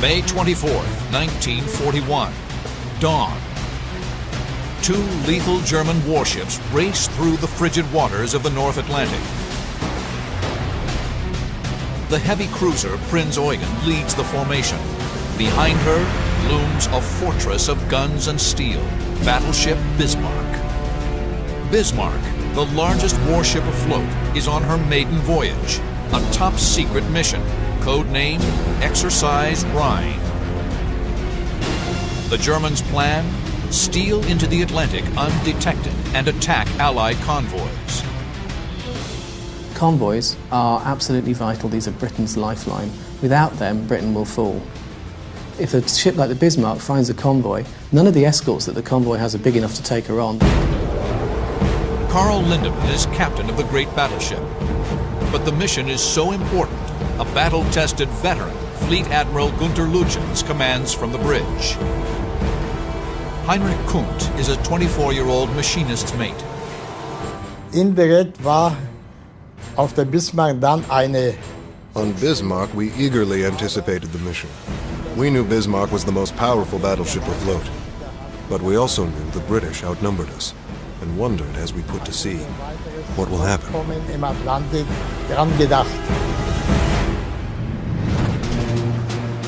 May 24, 1941. Dawn. Two lethal German warships race through the frigid waters of the North Atlantic. The heavy cruiser Prinz Eugen leads the formation. Behind her looms a fortress of guns and steel, Battleship Bismarck. Bismarck, the largest warship afloat, is on her maiden voyage, a top-secret mission, codenamed Exercise Rhine. The Germans plan: steal into the Atlantic undetected and attack Allied convoys. Convoys are absolutely vital. These are Britain's lifeline. Without them, Britain will fall. If a ship like the Bismarck finds a convoy, none of the escorts that the convoy has are big enough to take her on. Carl Lindemann is captain of the great battleship. But the mission is so important, a battle-tested veteran, Fleet Admiral Gunther Lütjens, commands from the bridge. Heinrich Kundt is a 24-year-old machinist's mate. Indirekt war auf der Bismarck dann eine. On Bismarck, we eagerly anticipated the mission. We knew Bismarck was the most powerful battleship afloat. But we also knew the British outnumbered us, and wondered as we put to sea, what will happen? Im Atlantik dran gedacht.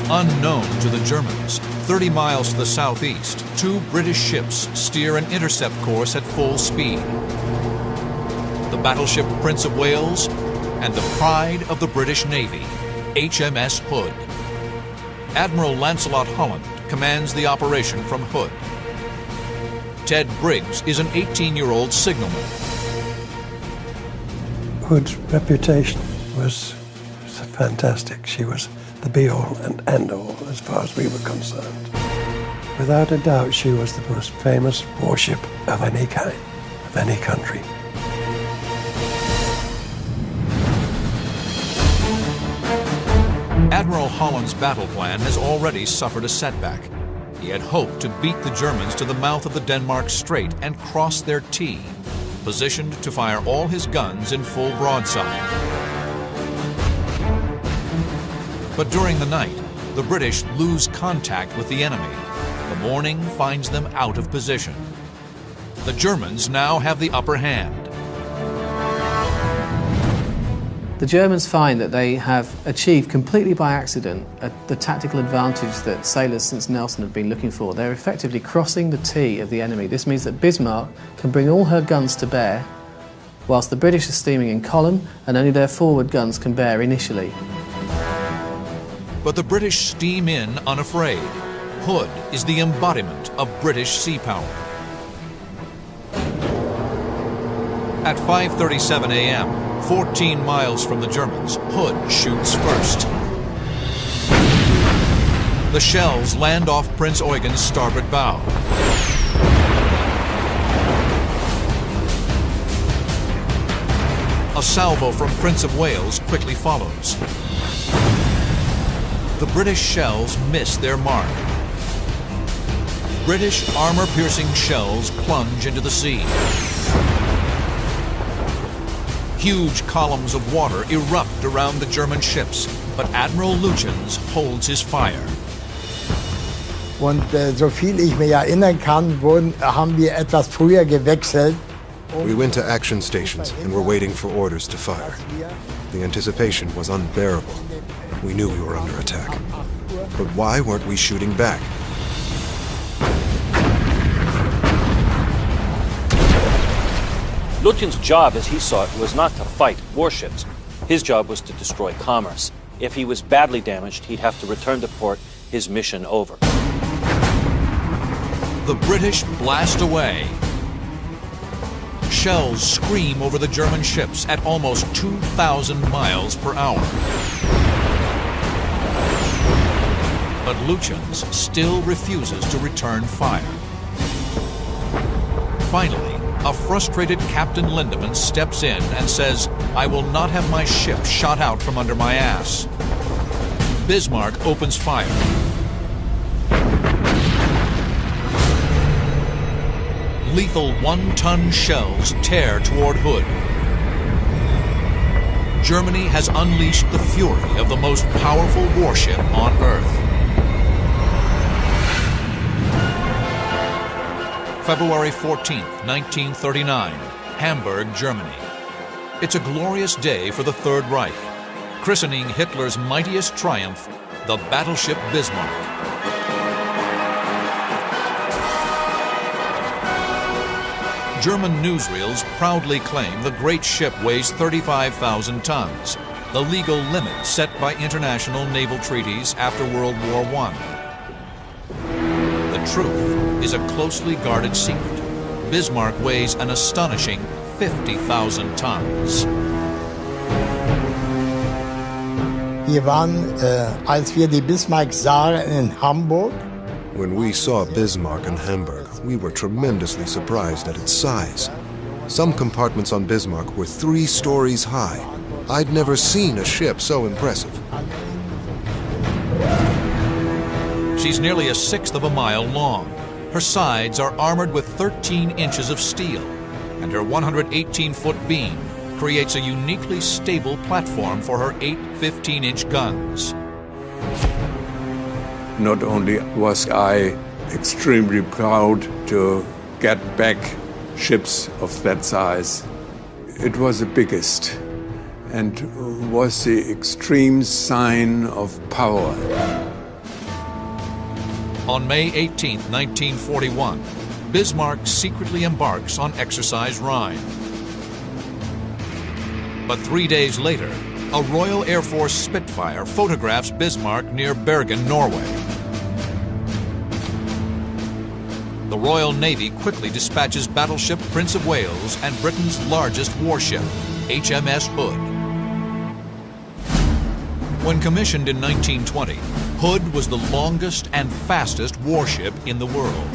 Unknown to the Germans, 30 miles to the southeast, two British ships steer an intercept course at full speed. The battleship Prince of Wales and the pride of the British Navy, HMS Hood. Admiral Lancelot Holland commands the operation from Hood. Ted Briggs is an 18-year-old signalman. Hood's reputation was fantastic. She was the be-all and end-all as far as we were concerned. Without a doubt, she was the most famous warship of any kind, of any country. Admiral Holland's battle plan has already suffered a setback. He had hoped to beat the Germans to the mouth of the Denmark Strait and cross their T, positioned to fire all his guns in full broadside. But during the night, the British lose contact with the enemy. The morning finds them out of position. The Germans now have the upper hand. The Germans find that they have achieved completely by accident the tactical advantage that sailors since Nelson have been looking for. They're effectively crossing the T of the enemy. This means that Bismarck can bring all her guns to bear, whilst the British are steaming in column and only their forward guns can bear initially. But the British steam in unafraid. Hood is the embodiment of British sea power. At 5:37 a.m., 14 miles from the Germans, Hood shoots first. The shells land off Prinz Eugen's starboard bow. A salvo from Prince of Wales quickly follows. The British shells miss their mark. British armor-piercing shells plunge into the sea. Huge columns of water erupt around the German ships, but Admiral Lütjens holds his fire. Und so viel ich mich erinnern kann, haben wir etwas früher gewechselt. We went to action stations and were waiting for orders to fire. The anticipation was unbearable. We knew we were under attack. But why weren't we shooting back? Lütjens' job, as he saw it, was not to fight warships. His job was to destroy commerce. If he was badly damaged, he'd have to return to port, his mission over. The British blast away. Shells scream over the German ships at almost 2,000 miles per hour. But Lütjens still refuses to return fire. Finally, a frustrated Captain Lindemann steps in and says, "I will not have my ship shot out from under my ass." Bismarck opens fire. Lethal one-ton shells tear toward Hood. Germany has unleashed the fury of the most powerful warship on Earth. February 14, 1939, Hamburg, Germany. It's a glorious day for the Third Reich, christening Hitler's mightiest triumph, the Battleship Bismarck. German newsreels proudly claim the great ship weighs 35,000 tons, the legal limit set by international naval treaties after World War I. The truth is a closely guarded secret. Bismarck weighs an astonishing 50,000 tons. Wir waren, als wir die Bismarck sahen in Hamburg. When we saw Bismarck in Hamburg, we were tremendously surprised at its size. Some compartments on Bismarck were 3 stories high. I'd never seen a ship so impressive. She's nearly a sixth of a mile long. Her sides are armored with 13 inches of steel, and her 118-foot beam creates a uniquely stable platform for her 8 15-inch guns. Not only was I extremely proud to get back ships of that size, it was the biggest and was the extreme sign of power. On May 18, 1941, Bismarck secretly embarks on Exercise Rhine. But 3 days later, a Royal Air Force Spitfire photographs Bismarck near Bergen, Norway. The Royal Navy quickly dispatches battleship Prince of Wales and Britain's largest warship, HMS Hood. When commissioned in 1920, Hood was the longest and fastest warship in the world.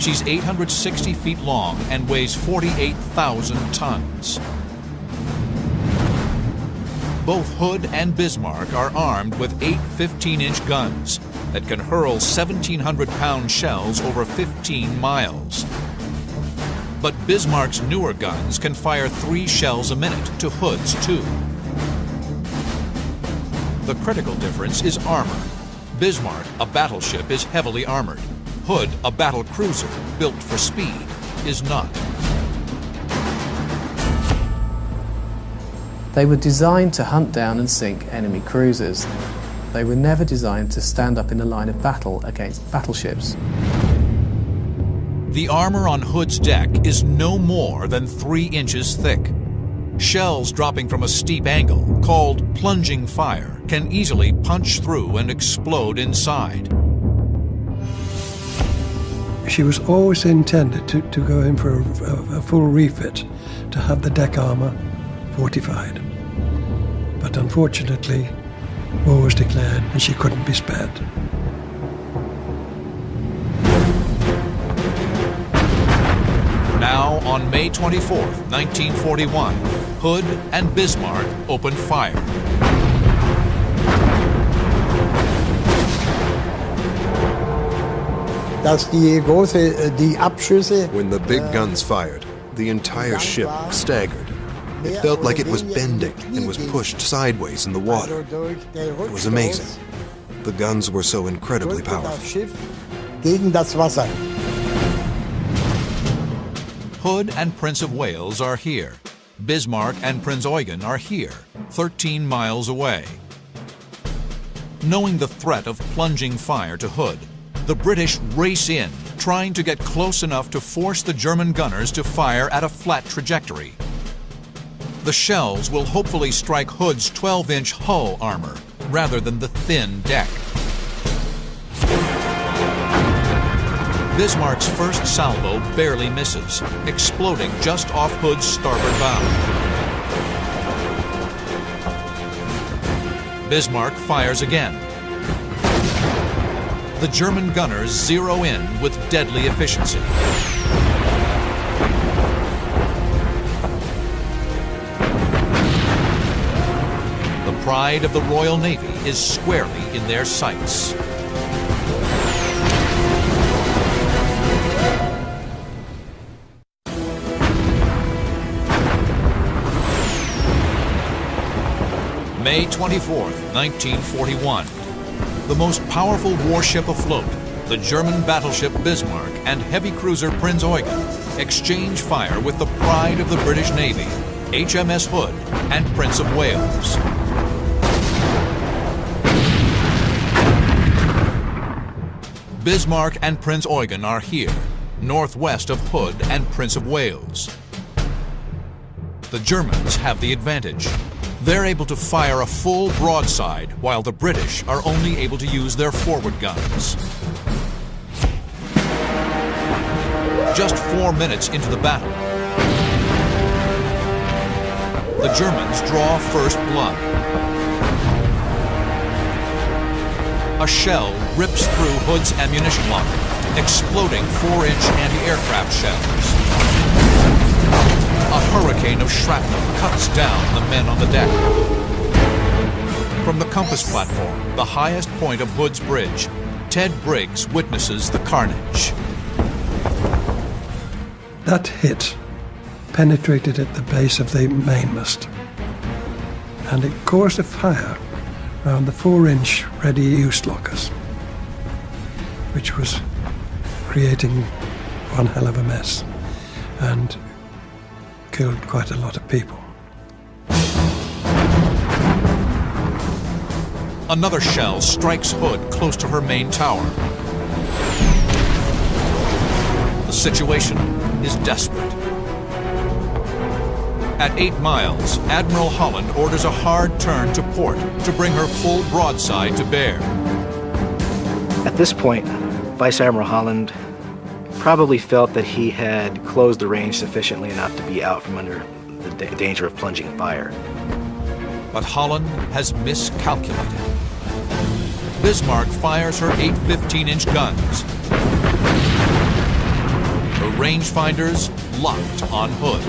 She's 860 feet long and weighs 48,000 tons. Both Hood and Bismarck are armed with 8 15-inch guns that can hurl 1,700-pound shells over 15 miles. But Bismarck's newer guns can fire 3 shells a minute to Hood's 2. The critical difference is armor. Bismarck, a battleship, is heavily armored. Hood, a battle cruiser built for speed, is not. They were designed to hunt down and sink enemy cruisers. They were never designed to stand up in a line of battle against battleships. The armor on Hood's deck is no more than 3 inches thick. Shells dropping from a steep angle, called plunging fire, can easily punch through and explode inside. She was always intended to go in for a full refit, to have the deck armor fortified. But unfortunately, war was declared and she couldn't be spared. Now, on May 24, 1941, Hood and Bismarck open fire. When the big guns fired, the entire ship staggered. It felt like it was bending and was pushed sideways in the water. It was amazing. The guns were so incredibly powerful. Hood and Prince of Wales are here. Bismarck and Prince Eugen are here, 13 miles away. Knowing the threat of plunging fire to Hood, the British race in, trying to get close enough to force the German gunners to fire at a flat trajectory. The shells will hopefully strike Hood's 12-inch hull armor rather than the thin deck. Bismarck's first salvo barely misses, exploding just off Hood's starboard bow. Bismarck fires again. The German gunners zero in with deadly efficiency. The pride of the Royal Navy is squarely in their sights. May 24, 1941. The most powerful warship afloat, the German battleship Bismarck and heavy cruiser Prinz Eugen exchange fire with the pride of the British Navy, HMS Hood and Prince of Wales. Bismarck and Prinz Eugen are here, northwest of Hood and Prince of Wales. The Germans have the advantage. They're able to fire a full broadside, while the British are only able to use their forward guns. Just 4 minutes into the battle, the Germans draw first blood. A shell rips through Hood's ammunition locker, exploding 4-inch anti-aircraft shells. A hurricane of shrapnel cuts down the men on the deck. From the compass platform, the highest point of Hood's bridge, Ted Briggs witnesses the carnage. That hit penetrated at the base of the mainmast, and it caused a fire around the 4-inch ready-use lockers, which was creating one hell of a mess and killed quite a lot of people. Another shell strikes Hood close to her main tower. The situation is desperate. At 8 miles, Admiral Holland orders a hard turn to port to bring her full broadside to bear. At this point, Vice Admiral Holland probably felt that he had closed the range sufficiently enough to be out from under the danger of plunging fire. But Holland has miscalculated. Bismarck fires her 8 15-inch guns. Her rangefinders locked on Hood.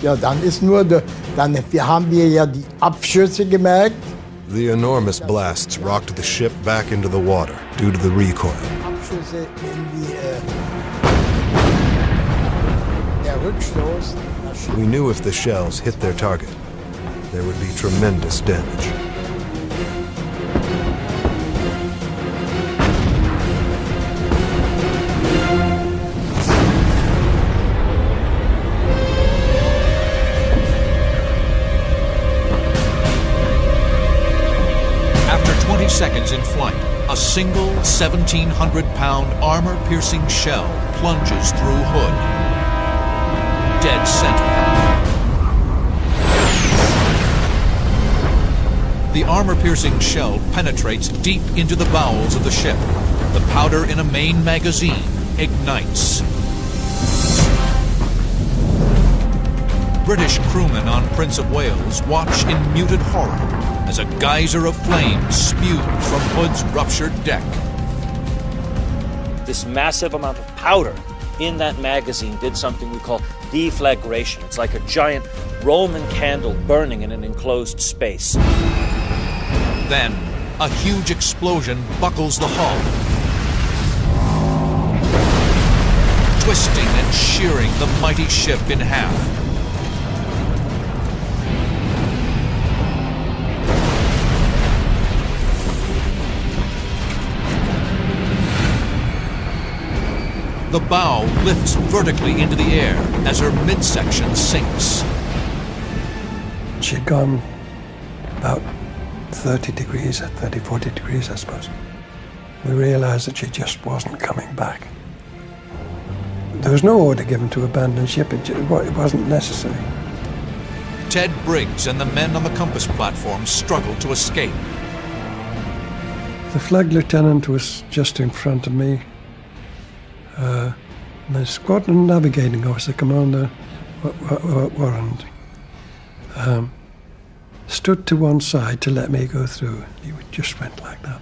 Ja, dann ist nur, haben wir ja die Abschüsse gemerkt. The enormous blasts rocked the ship back into the water due to the recoil. Abschüsse in die, der Rückstoß. We knew if the shells hit their target, there would be tremendous damage. After 20 seconds in flight, a single 1,700-pound armor-piercing shell plunges through Hood. Dead center. The armor-piercing shell penetrates deep into the bowels of the ship. The powder in a main magazine ignites. British crewmen on Prince of Wales watch in muted horror as a geyser of flames spews from Hood's ruptured deck. This massive amount of powder in that magazine did something we call deflagration. It's like a giant Roman candle burning in an enclosed space. Then, a huge explosion buckles the hull, twisting and shearing the mighty ship in half. The bow lifts vertically into the air as her midsection sinks. She'd gone about 30 degrees, 30, 40 degrees, I suppose. We realized that she just wasn't coming back. There was no order given to abandon ship. It wasn't necessary. Ted Briggs and the men on the compass platform struggled to escape. The flag lieutenant was just in front of me. The squadron navigating officer, Commander Warren, stood to one side to let me go through. He just went like that.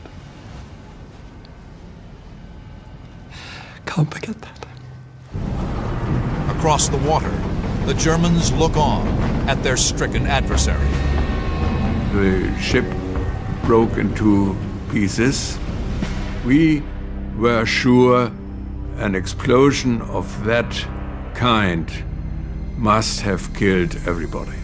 Can't forget that. Across the water, the Germans look on at their stricken adversary. The ship broke into pieces. We were sure an explosion of that kind must have killed everybody.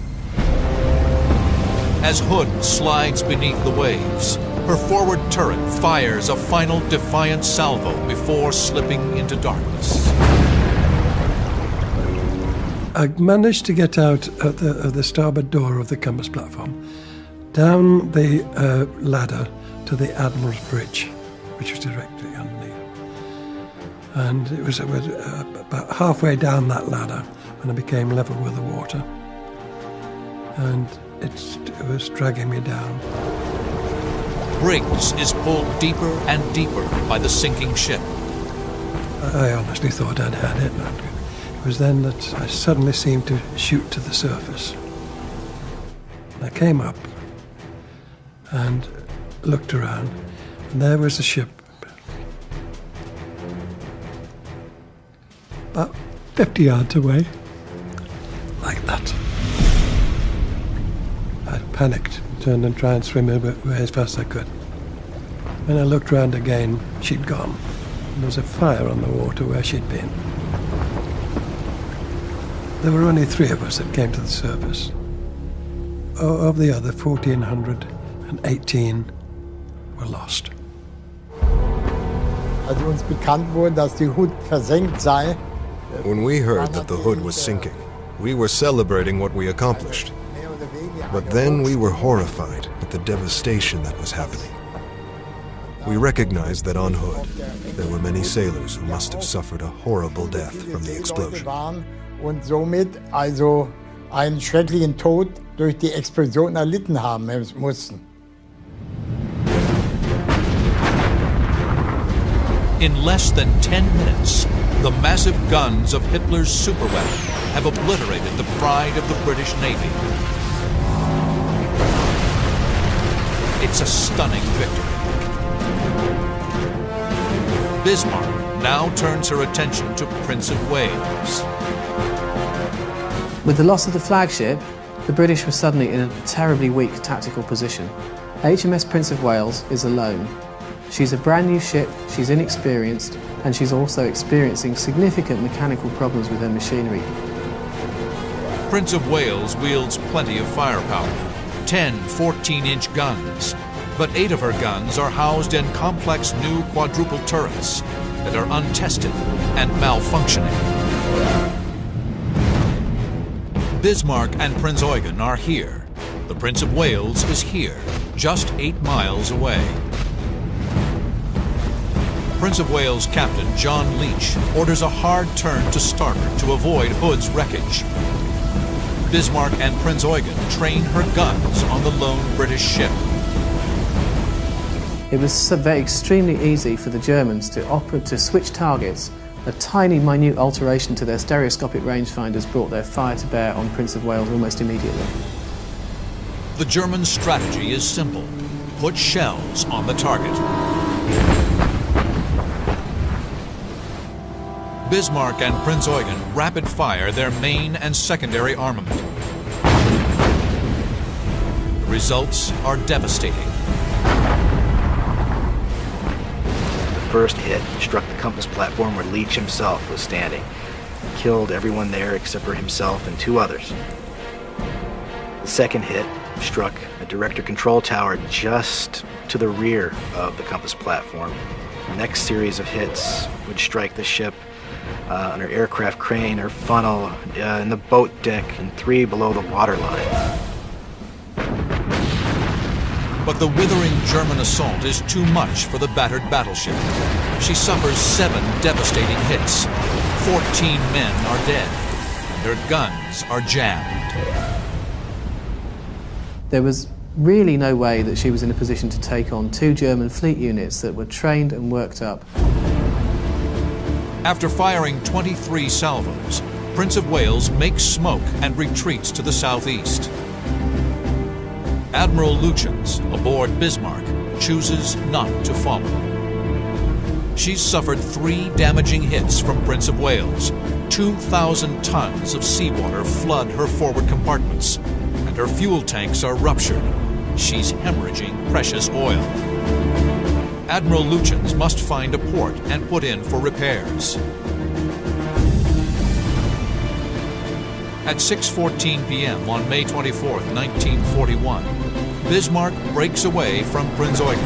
As Hood slides beneath the waves, Her forward turret fires a final defiant salvo before slipping into darkness. I managed to get out of the starboard door of the compass platform, down the ladder to the Admiral's Bridge, which was directly underneath. And it was about halfway down that ladder when I became level with the water. And it was dragging me down. Briggs is pulled deeper and deeper by the sinking ship. I honestly thought I'd had it. It was then that I suddenly seemed to shoot to the surface. I came up and looked around, and there was the ship. About 50 yards away, like that. I panicked, turned and tried and swim away as fast as I could. When I looked round again, she'd gone. There was a fire on the water where she'd been. There were only 3 of us that came to the surface. Of the other 1,418 were lost. Als uns bekannt wurde, dass die Hood versenkt sei, When we heard that the Hood was sinking, we were celebrating what we accomplished. But then we were horrified at the devastation that was happening. We recognized that on Hood, there were many sailors who must have suffered a horrible death from the explosion. und somit also einen schrecklichen Tod durch die Explosion erlitten haben mussten. In less than 10 minutes, the massive guns of Hitler's superweapon have obliterated the pride of the British Navy. It's a stunning victory. Bismarck now turns her attention to Prince of Wales. With the loss of the flagship, the British were suddenly in a terribly weak tactical position. HMS Prince of Wales is alone. She's a brand new ship, she's inexperienced, and she's also experiencing significant mechanical problems with her machinery. Prince of Wales wields plenty of firepower, 10 14-inch guns, but 8 of her guns are housed in complex new quadruple turrets that are untested and malfunctioning. Bismarck and Prinz Eugen are here. The Prince of Wales is here, just 8 miles away. Prince of Wales Captain John Leach orders a hard turn to starboard to avoid Hood's wreckage. Bismarck and Prinz Eugen train her guns on the lone British ship. It was extremely easy for the Germans to switch targets. A tiny, minute alteration to their stereoscopic rangefinders brought their fire to bear on Prince of Wales almost immediately. The German strategy is simple. Put shells on the target. Bismarck and Prinz Eugen rapid fire their main and secondary armament. The results are devastating. The first hit struck the compass platform where Leach himself was standing. Killed everyone there except for himself and 2 others. The second hit struck a director control tower just to the rear of the compass platform. The next series of hits would strike the ship on her aircraft crane, her funnel, in the boat deck, and 3 below the waterline. But the withering German assault is too much for the battered battleship. She suffers 7 devastating hits. 14 men are dead, and her guns are jammed. There was really no way that she was in a position to take on 2 German fleet units that were trained and worked up. After firing 23 salvos, Prince of Wales makes smoke and retreats to the southeast. Admiral Lutyens, aboard Bismarck, chooses not to follow. She's suffered 3 damaging hits from Prince of Wales. 2,000 tons of seawater flood her forward compartments, and her fuel tanks are ruptured. She's hemorrhaging precious oil. Admiral Lutyens must find a port and put in for repairs. At 6:14 p.m. on May 24, 1941, Bismarck breaks away from Prinz Eugen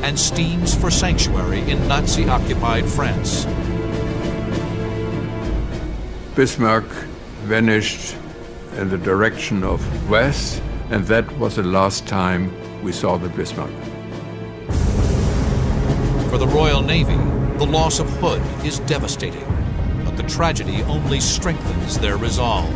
and steams for sanctuary in Nazi-occupied France. Bismarck vanished in the direction of west, and that was the last time we saw the Bismarck. For the Royal Navy, the loss of Hood is devastating, but the tragedy only strengthens their resolve.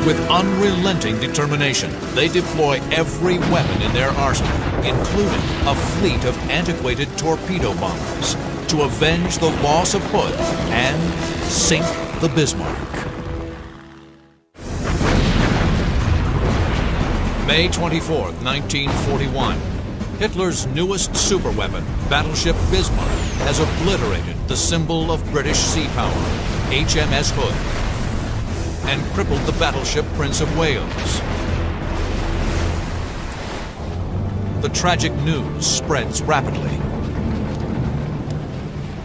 With unrelenting determination, they deploy every weapon in their arsenal, including a fleet of antiquated torpedo bombers, to avenge the loss of Hood and sink the Bismarck. May 24, 1941. Hitler's newest superweapon, Battleship Bismarck, has obliterated the symbol of British sea power, HMS Hood, and crippled the battleship Prince of Wales. The tragic news spreads rapidly.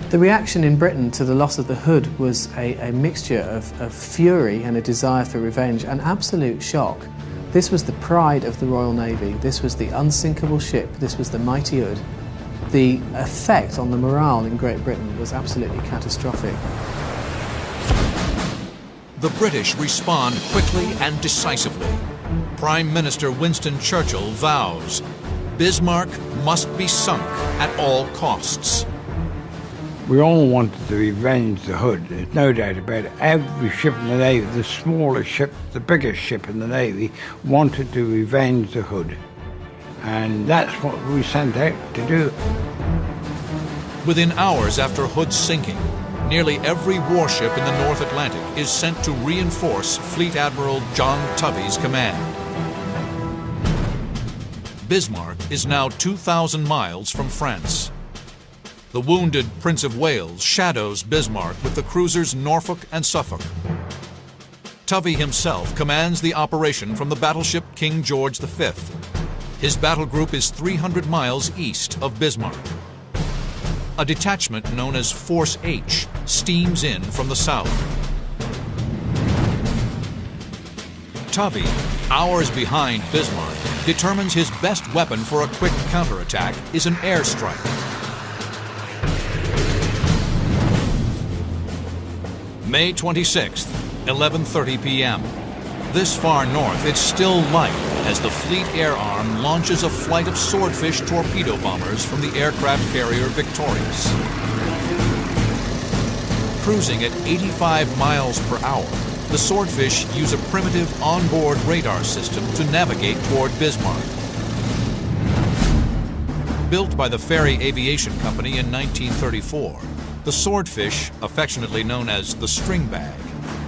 The reaction in Britain to the loss of the Hood was a mixture of fury and a desire for revenge, an absolute shock. This was the pride of the Royal Navy, this was the unsinkable ship, this was the mighty Hood. The effect on the morale in Great Britain was absolutely catastrophic. The British respond quickly and decisively. Prime Minister Winston Churchill vows Bismarck must be sunk at all costs. We all wanted to revenge the Hood, there's no doubt about it. Every ship in the Navy, the smallest ship, the biggest ship in the Navy, wanted to revenge the Hood. And that's what we sent out to do. Within hours after Hood's sinking, nearly every warship in the North Atlantic is sent to reinforce Fleet Admiral John Tovey's command. Bismarck is now 2,000 miles from France. The wounded Prince of Wales shadows Bismarck with the cruisers Norfolk and Suffolk. Tovey himself commands the operation from the battleship King George V. His battle group is 300 miles east of Bismarck. A detachment known as Force H steams in from the south. Tovey, hours behind Bismarck, determines his best weapon for a quick counterattack is an airstrike. May 26th, 11:30 p.m. This far north, it's still light as the Fleet Air Arm launches a flight of Swordfish torpedo bombers from the aircraft carrier Victorious. Cruising at 85 miles per hour, the Swordfish use a primitive onboard radar system to navigate toward Bismarck. Built by the Fairey Aviation Company in 1934, the Swordfish, affectionately known as the String Bag,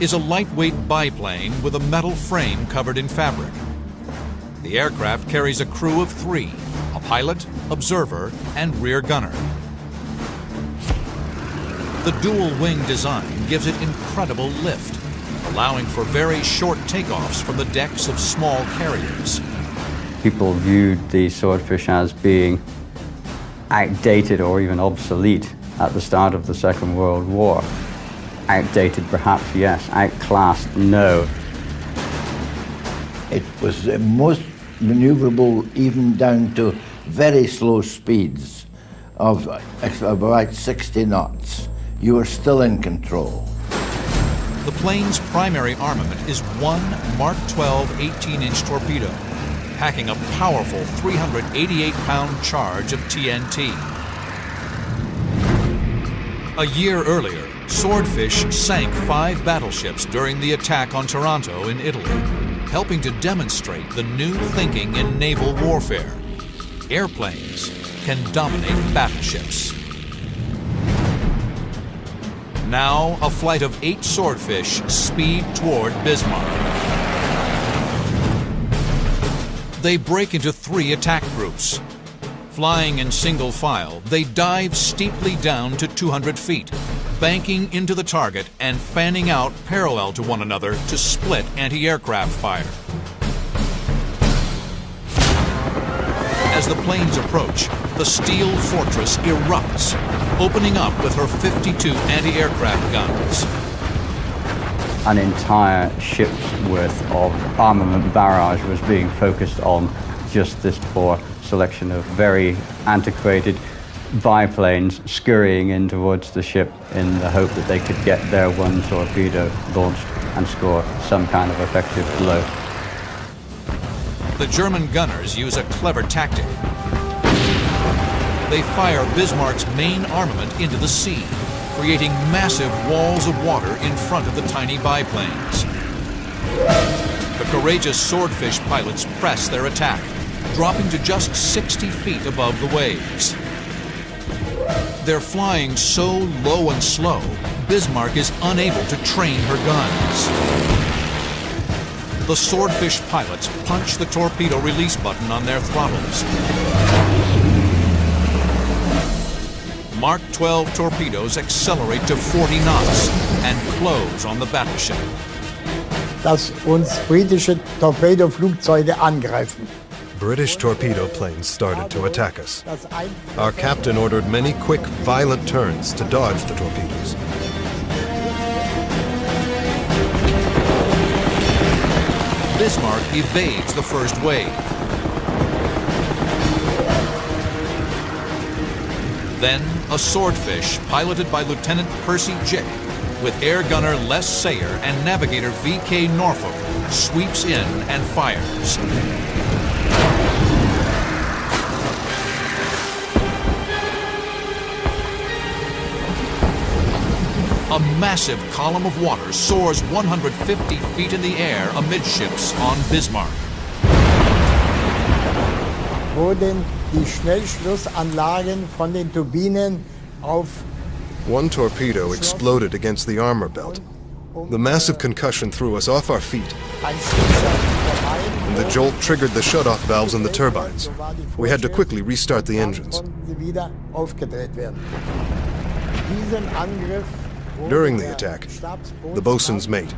is a lightweight biplane with a metal frame covered in fabric. The aircraft carries a crew of 3, a pilot, observer, and rear gunner. The dual-wing design gives it incredible lift, allowing for very short takeoffs from the decks of small carriers. People viewed the Swordfish as being outdated or even obsolete at the start of the Second World War. Outdated, perhaps, yes. Outclassed, no. It was most maneuverable even down to very slow speeds of about 60 knots. You were still in control. The plane's primary armament is one Mark 12 18-inch torpedo, packing a powerful 388-pound charge of TNT. A year earlier, Swordfish sank 5 battleships during the attack on Taranto in Italy, helping to demonstrate the new thinking in naval warfare. Airplanes can dominate battleships. Now, a flight of 8 Swordfish speed toward Bismarck. They break into 3 attack groups. Flying in single file, they dive steeply down to 200 feet, banking into the target and fanning out parallel to one another to split anti-aircraft fire. As the planes approach, the steel fortress erupts, opening up with her 52 anti-aircraft guns. an entire ship's worth of armament barrage was being focused on just this poor selection of very antiquated biplanes scurrying in towards the ship in the hope that they could get their one torpedo launched and score some kind of effective blow. The German gunners use a clever tactic. They fire Bismarck's main armament into the sea, creating massive walls of water in front of the tiny biplanes. The courageous swordfish pilots press their attack, dropping to just 60 feet above the waves. They're flying so low and slow, Bismarck is unable to train her guns. The swordfish pilots punch the torpedo release button on their throttles. Mark 12 torpedoes accelerate to 40 knots and close on the battleship. Dass uns britische Torpedoflugzeuge angreifen. British torpedo planes started to attack us. Our captain ordered many quick, violent turns to dodge the torpedoes. Bismarck evades the first wave. Then, a swordfish piloted by Lieutenant Percy Jick, with air gunner Les Sayer and navigator V.K. Norfolk, sweeps in and fires. A massive column of water soars 150 feet in the air amidships on Bismarck. Wurden die Schnellschlussanlagen von den Turbinen auf One torpedo exploded against the armor belt. The massive concussion threw us off our feet, and the jolt triggered the shutoff valves in the turbines. We had to quickly restart the engines. During the attack, the bosun's mate,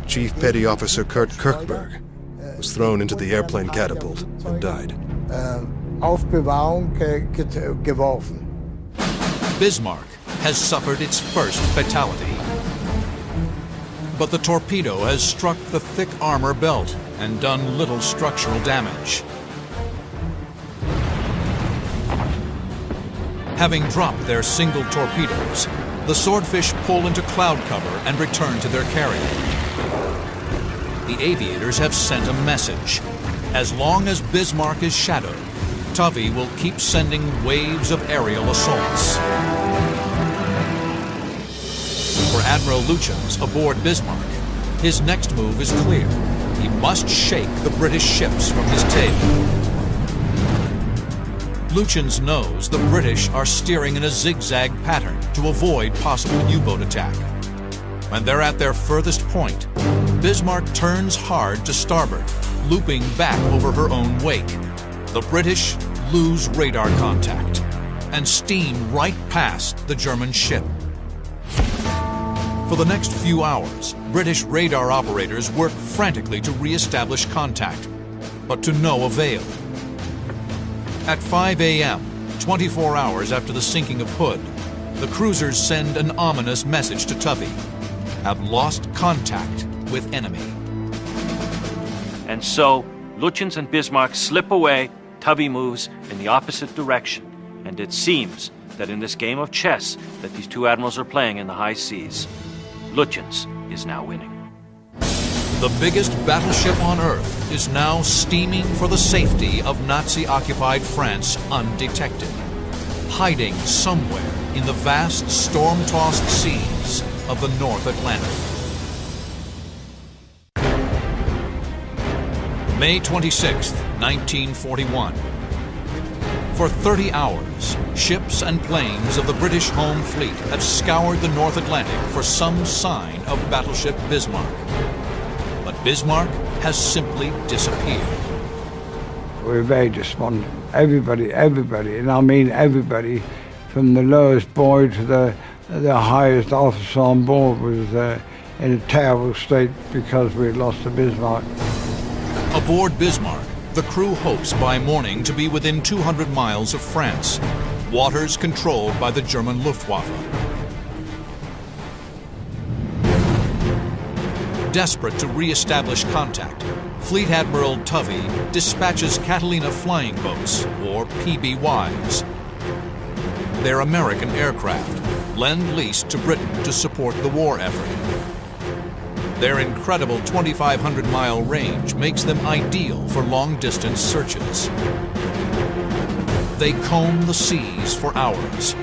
Chief Petty Officer Kurt Kirkberg, was thrown into the airplane catapult and died. Geworfen. Bismarck has suffered its first fatality. But the torpedo has struck the thick armor belt and done little structural damage. Having dropped their single torpedoes, the swordfish pull into cloud cover and return to their carrier. The aviators have sent a message. As long as Bismarck is shadowed, Tovey will keep sending waves of aerial assaults. For Admiral Lutyens aboard Bismarck, his next move is clear. He must shake the British ships from his tail. Lutyens knows the British are steering in a zigzag pattern to avoid possible U-boat attack. When they're at their furthest point, Bismarck turns hard to starboard, looping back over her own wake. The British lose radar contact and steam right past the German ship. For the next few hours, British radar operators work frantically to re-establish contact, but to no avail. At 5 a.m., 24 hours after the sinking of Hood, the cruisers send an ominous message to Tovey: have lost contact with enemy. And so, Lutyens and Bismarck slip away, Tovey moves in the opposite direction, and it seems that in this game of chess that these two admirals are playing in the high seas, Lutyens is now winning. The biggest battleship on Earth is now steaming for the safety of Nazi-occupied France undetected, hiding somewhere in the vast storm-tossed seas of the North Atlantic. May 26, 1941. For 30 hours, ships and planes of the British home fleet have scoured the North Atlantic for some sign of Battleship Bismarck. But Bismarck has simply disappeared. We're very despondent. Everybody, and I mean everybody, from the lowest boy to the highest officer on board was in a terrible state because we had lost the Bismarck. Aboard Bismarck, the crew hopes by morning to be within 200 miles of France, waters controlled by the German Luftwaffe. Desperate to re-establish contact, Fleet Admiral Tovey dispatches Catalina flying boats, or PBYs. They're American aircraft, lend-leased to Britain to support the war effort. Their incredible 2,500-mile range makes them ideal for long-distance searches. They comb the seas for hours.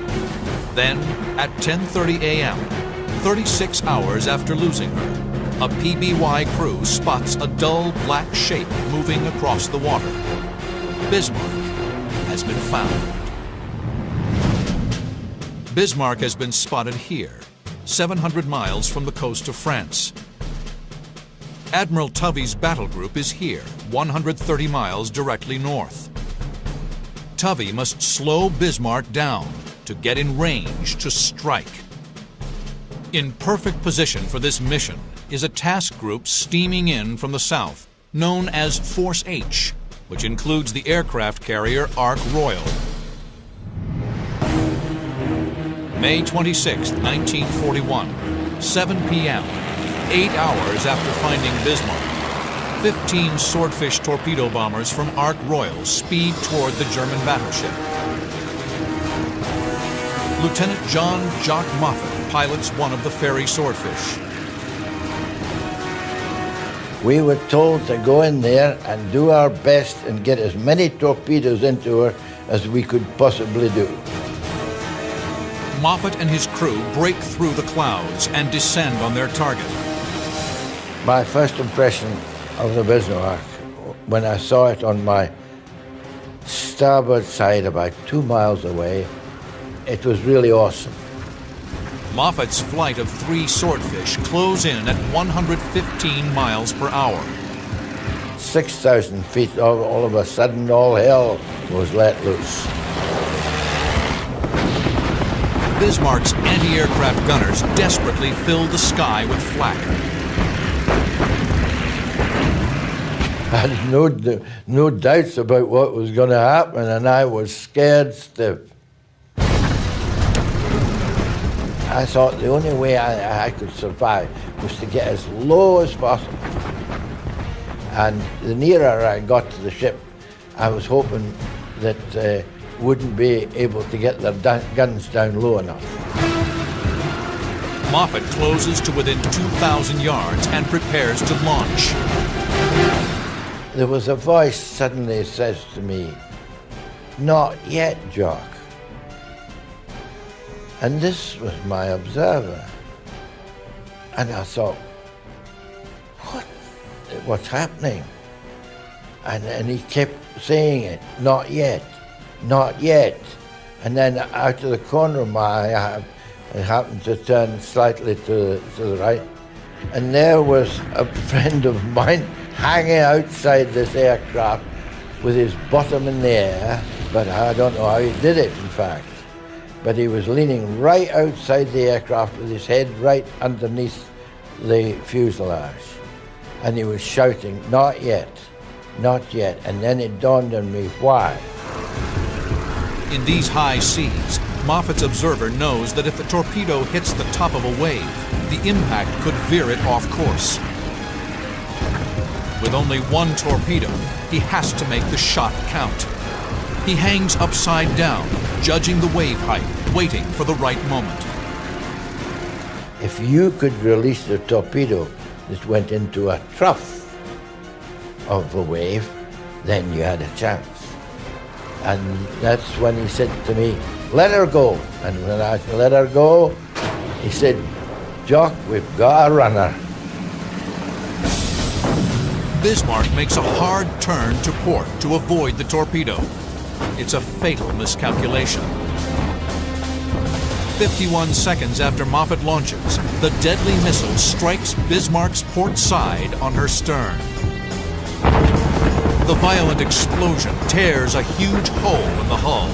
Then, at 10:30 a.m., 36 hours after losing her, a PBY crew spots a dull black shape moving across the water. Bismarck has been found. Bismarck has been spotted here, 700 miles from the coast of France. Admiral Tovey's battle group is here, 130 miles directly north. Tovey must slow Bismarck down to get in range to strike. In perfect position for this mission is a task group steaming in from the south, known as Force H, which includes the aircraft carrier Ark Royal. May 26, 1941, 7 p.m., 8 hours after finding Bismarck, 15 Swordfish torpedo bombers from Ark Royal speed toward the German battleship. Lieutenant John Jock Moffat pilots one of the ferry Swordfish. We were told to go in there and do our best and get as many torpedoes into her as we could possibly do. Moffat and his crew break through the clouds and descend on their target. My first impression of the Bismarck, when I saw it on my starboard side about 2 miles away, it was really awesome. Moffat's flight of 3 Swordfish close in at 115 miles per hour. 6,000 feet, all of a sudden, all hell was let loose. Bismarck's anti-aircraft gunners desperately filled the sky with flak. I had no doubts about what was going to happen, and I was scared stiff. I thought the only way I could survive was to get as low as possible. And the nearer I got to the ship, I was hoping that wouldn't be able to get their guns down low enough. Moffat closes to within 2,000 yards and prepares to launch. There was a voice suddenly says to me, "Not yet, Jock." And this was my observer. And I thought, what's happening? And he kept saying it, "Not yet, not yet." And then out of the corner of my eye, I happened to turn slightly to the right, and there was a friend of mine hanging outside this aircraft with his bottom in the air, but I don't know how he did it, in fact. But he was leaning right outside the aircraft with his head right underneath the fuselage. And he was shouting, "Not yet, not yet." And then it dawned on me why. In these high seas, Moffat's observer knows that if the torpedo hits the top of a wave, the impact could veer it off course. With only one torpedo, he has to make the shot count. He hangs upside down, judging the wave height, waiting for the right moment. If you could release the torpedo that went into a trough of a wave, then you had a chance. And that's when he said to me, "Let her go." And when I said, "Let her go," he said, "Jock, we've got a runner." Bismarck makes a hard turn to port to avoid the torpedo. It's a fatal miscalculation. 51 seconds after Moffat launches, the deadly missile strikes Bismarck's port side on her stern. The violent explosion tears a huge hole in the hull.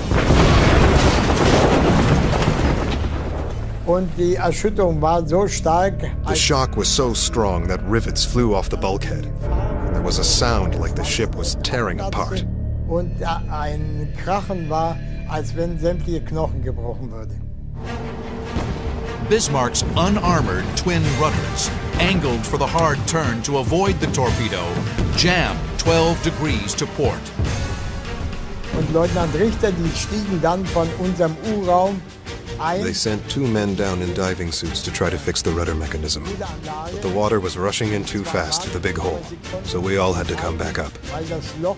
The shock was so strong that rivets flew off the bulkhead, and there was a sound like the ship was tearing apart. Und ein Krachen war, als wenn sämtliche Knochen gebrochen würden. Bismarck's unarmored twin rudders, angled for the hard turn to avoid the torpedo, jammed 12 degrees to port. Und Leutnant Richter, die stiegen dann von unserem U-Raum ein. They sent 2 men down in diving suits to try to fix the rudder mechanism. But the water was rushing in too fast through the big hole, so we all had to come back up. Weil das Loch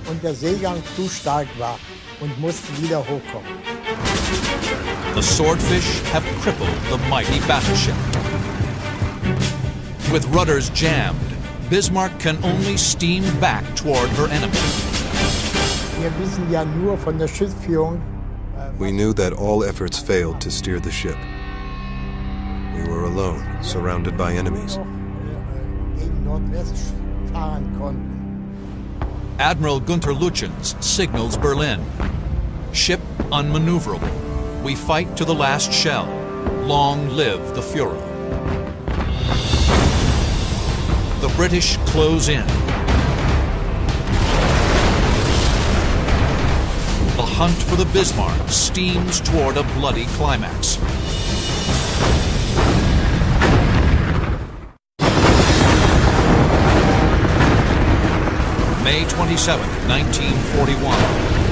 und der Seegang zu stark war und mussten wieder hochkommen. The Swordfish have crippled the mighty battleship. With rudders jammed, Bismarck can only steam back toward her enemy. Wir wissen ja nur von der Schiffsführung. We knew that all efforts failed to steer the ship. We were alone, surrounded by enemies. Gegen Nordwest fahren konnten. Admiral Gunther Lütjens signals Berlin. Ship unmaneuverable. We fight to the last shell. Long live the Führer. The British close in. The hunt for the Bismarck steams toward a bloody climax. May 27, 1941.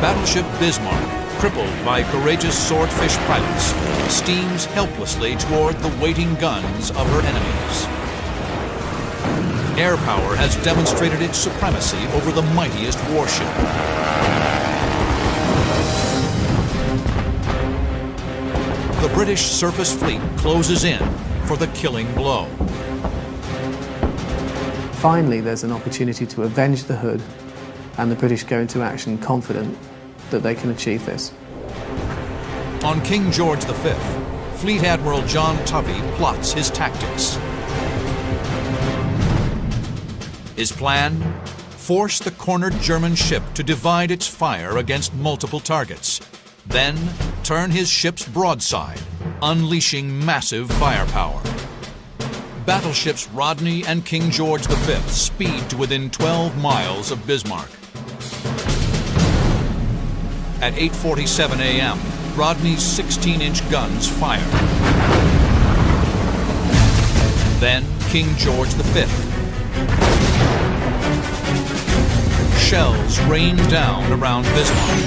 Battleship Bismarck, crippled by courageous Swordfish pilots, steams helplessly toward the waiting guns of her enemies. Air power has demonstrated its supremacy over the mightiest warship. The British surface fleet closes in for the killing blow. Finally, there's an opportunity to avenge the Hood, and the British go into action confident that they can achieve this. On King George V, Fleet Admiral John Tovey plots his tactics. His plan? Force the cornered German ship to divide its fire against multiple targets. Then turn his ship's broadside, unleashing massive firepower. Battleships Rodney and King George V speed to within 12 miles of Bismarck. At 8:47 a.m., Rodney's 16-inch guns fire. Then King George V. Shells rain down around Bismarck.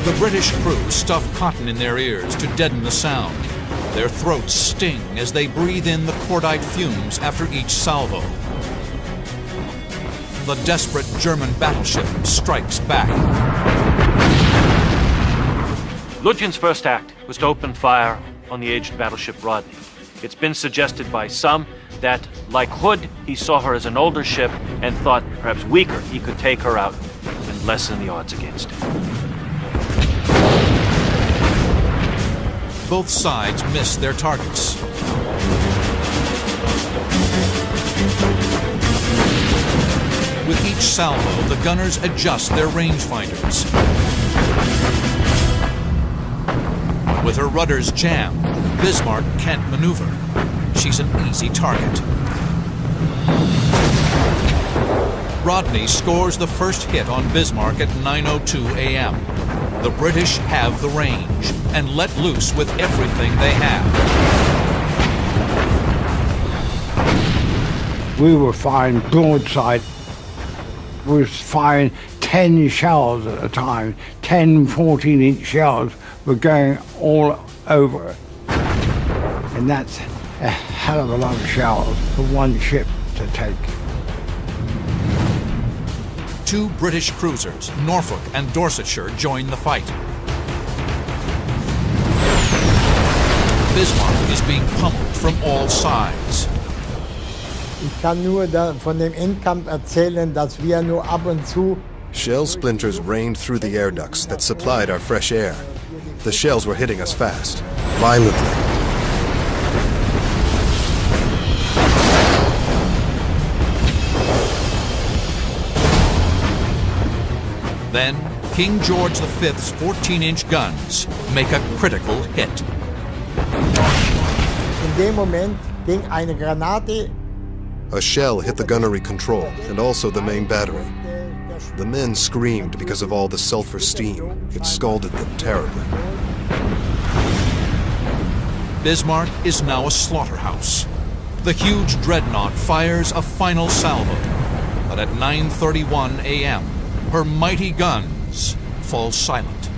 The British crew stuff cotton in their ears to deaden the sound. Their throats sting as they breathe in the cordite fumes after each salvo. The desperate German battleship strikes back. Lütjens' first act was to open fire on the aged battleship Rodney. It's been suggested by some that, like Hood, he saw her as an older ship and thought, perhaps weaker, he could take her out and lessen the odds against him. Both sides miss their targets. With each salvo, the gunners adjust their rangefinders. With her rudders jammed, Bismarck can't maneuver. She's an easy target. Rodney scores the first hit on Bismarck at 9:02 a.m. The British have the range and let loose with everything they have. We were firing broadside. We were firing 10 shells at a time. 10 14-inch shells were going all over it. And that's a hell of a lot of shells for one ship to take. Two British cruisers, Norfolk and Dorsetshire, join the fight. Bismarck is being pummeled from all sides. Ich kann nur von dem Endkampf erzählen, dass wir nur ab und zu Shell splinters rained through the air ducts that supplied our fresh air. The shells were hitting us fast, violently. Then, King George V's 14-inch guns make a critical hit. in dem Moment ging eine Granate. A shell hit the gunnery control and also the main battery. The men screamed because of all the sulfur steam. It scalded them terribly. Bismarck is now a slaughterhouse. The huge dreadnought fires a final salvo, but at 9:31 a.m., her mighty guns fall silent.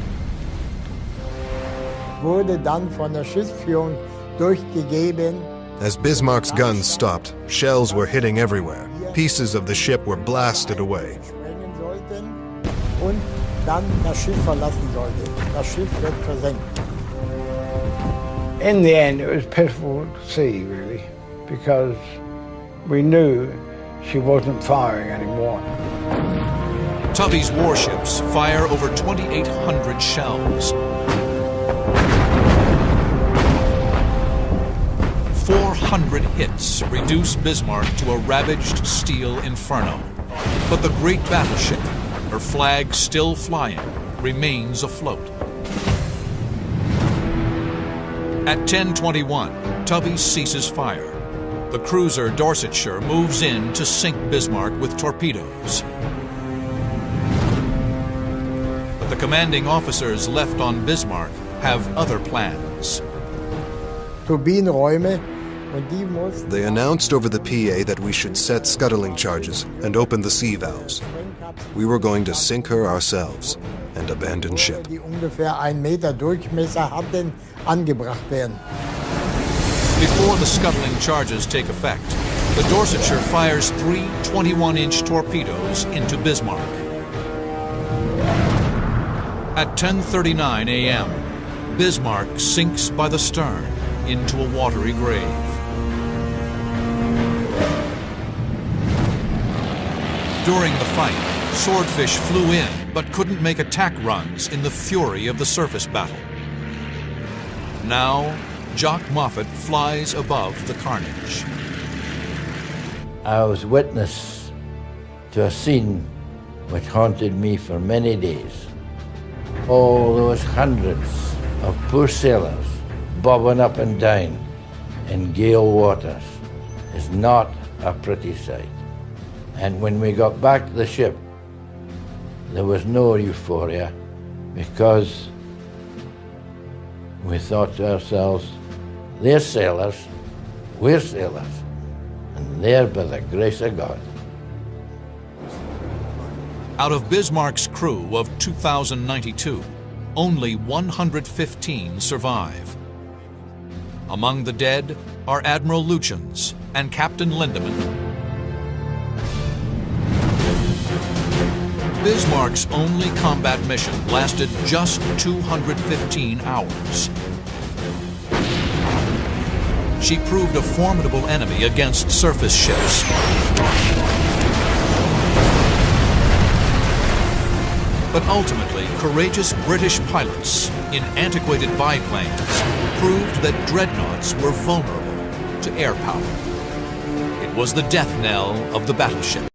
Wurde dann von der Schiffsführung durchgegeben. As Bismarck's guns stopped, shells were hitting everywhere. Pieces of the ship were blasted away. Sprengen sollten und dann das Schiff verlassen sollte. Das Schiff wird versenkt. In the end, it was pitiful to see, really, because we knew she wasn't firing anymore. Tubby's warships fire over 2,800 shells. 400 hits reduce Bismarck to a ravaged steel inferno. But the great battleship, her flag still flying, remains afloat. At 10:21, Tubby ceases fire. The cruiser Dorsetshire moves in to sink Bismarck with torpedoes. But the commanding officers left on Bismarck have other plans. Turbinenräume und die mussten. They announced over the PA that we should set scuttling charges and open the sea valves. We were going to sink her ourselves and abandon ship. Die ungefähr 1 Meter Durchmesser hatten, angebracht werden. Before the scuttling charges take effect, the Dorsetshire fires 3 21-inch torpedoes into Bismarck. At 10:39 a.m., Bismarck sinks by the stern into a watery grave. During the fight, Swordfish flew in but couldn't make attack runs in the fury of the surface battle. Now, Jock Moffat flies above the carnage. I was witness to a scene which haunted me for many days. All those hundreds of poor sailors bobbing up and down in gale waters is not a pretty sight. And when we got back to the ship, there was no euphoria because we thought to ourselves, they're sailors, we're sailors, and they're by the grace of God. Out of Bismarck's crew of 2,092, only 115 survive. Among the dead are Admiral Lutyens and Captain Lindemann. Bismarck's only combat mission lasted just 215 hours. She proved a formidable enemy against surface ships. But ultimately, courageous British pilots in antiquated biplanes proved that dreadnoughts were vulnerable to air power. It was the death knell of the battleship.